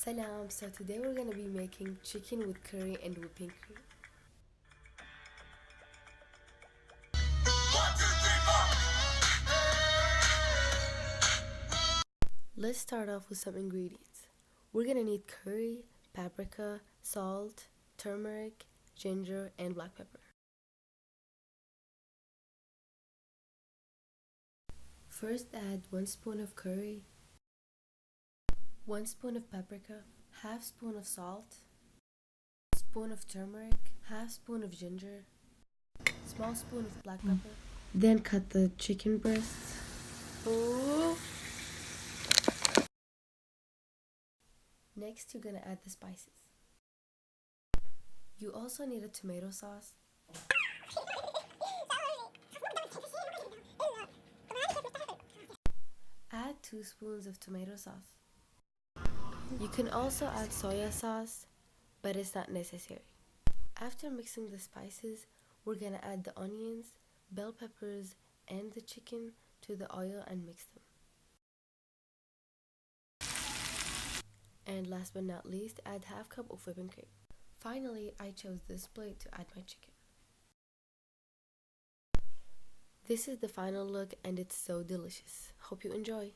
Salam, so today we're gonna be making chicken with curry and whipping cream. Let's start off with some ingredients. We're gonna need curry, paprika, salt, turmeric, ginger, and black pepper. First add 1 spoon of curry, 1 spoon of paprika, half spoon of salt, spoon of turmeric, half spoon of ginger, small spoon of black pepper. Then cut the chicken breasts. Next, you're gonna add the spices. You also need a tomato sauce, add 2 spoons of tomato sauce. You can also add soya sauce, but it's not necessary. After mixing the spices, we're gonna add the onions, bell peppers, and the chicken to the oil and mix them. And last but not least, add half cup of whipping cream. Finally, I chose this plate to add my chicken. This is the final look and it's so delicious. Hope you enjoy.